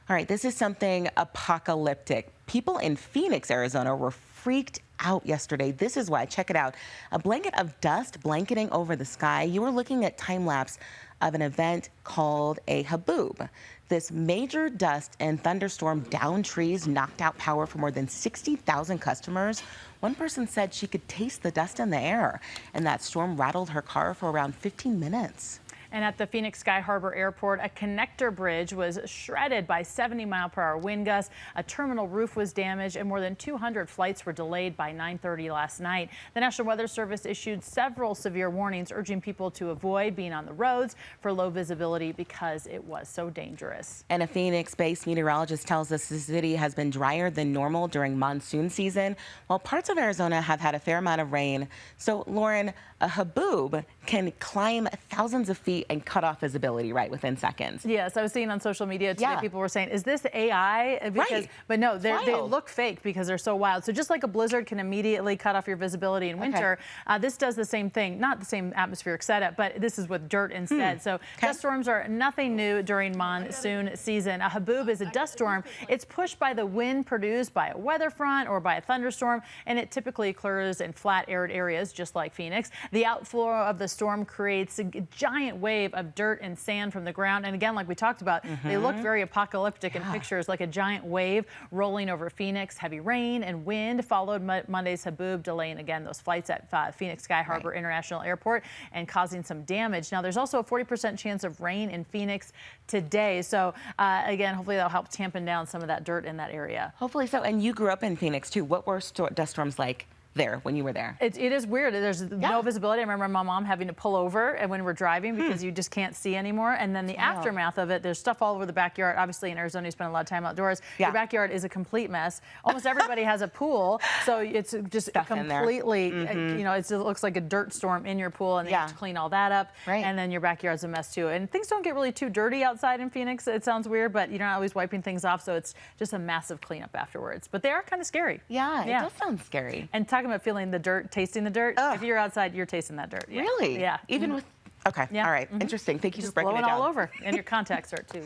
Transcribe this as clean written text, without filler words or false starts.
All right, this is something apocalyptic. People in Phoenix, Arizona were freaked out yesterday. This is why. Check it out. A blanket of dust blanketing over the sky. You were looking at time lapse of an event called a haboob. This major dust and thunderstorm downed trees, knocked out power for more than 60,000 customers. One person said she could taste the dust in the air, and that storm rattled her car for around 15 minutes. And at the Phoenix Sky Harbor Airport, a connector bridge was shredded by 70-mile-per-hour wind gusts. A terminal roof was damaged, and more than 200 flights were delayed by 9:30 last night. The National Weather Service issued several severe warnings, urging people to avoid being on the roads for low visibility because it was so dangerous. And a Phoenix-based meteorologist tells us the city has been drier than normal during monsoon season, while parts of Arizona have had a fair amount of rain. So, Lauren, a haboob can climb thousands of feet and cut off visibility within seconds. Yes, I was seeing on social media today, people were saying, is this AI? Because, but no, they look fake because they're so wild. So just like a blizzard can immediately cut off your visibility in winter, this does the same thing. Not the same atmospheric setup, but this is with dirt instead. So dust storms are nothing new during monsoon season. A haboob is a dust storm. It's pushed by the wind produced by a weather front or by a thunderstorm, and it typically occurs in flat, arid areas, just like Phoenix. The outflow of the storm creates a giant wave of dirt and sand from the ground. And again, like we talked about, they look very apocalyptic in pictures, like a giant wave rolling over Phoenix. Heavy rain and wind followed Monday's haboob, delaying again those flights at Phoenix Sky Harbor International Airport and causing some damage. Now, there's also a 40% chance of rain in Phoenix today. So again, hopefully that'll help tampen down some of that dirt in that area. Hopefully so. And you grew up in Phoenix too. What were dust storms like there when you were there? It is weird. There's no visibility. I remember my mom having to pull over and when we're driving because you just can't see anymore. And then the aftermath of it, there's stuff all over the backyard. Obviously in Arizona, you spend a lot of time outdoors. Your backyard is a complete mess. Almost everybody has a pool, so it's just stuff completely, you know, it looks like a dirt storm in your pool, and you have to clean all that up. And then your backyard's a mess too. And things don't get really too dirty outside in Phoenix. It sounds weird, but you're not always wiping things off, so it's just a massive cleanup afterwards. But they are kind of scary. Yeah, it does sound scary. And talking about feeling the dirt, tasting the dirt. If you're outside, you're tasting that dirt. Really? Yeah. Even with, all right. Interesting. Thank you for breaking it down. Blowing all over. And your contacts hurt too,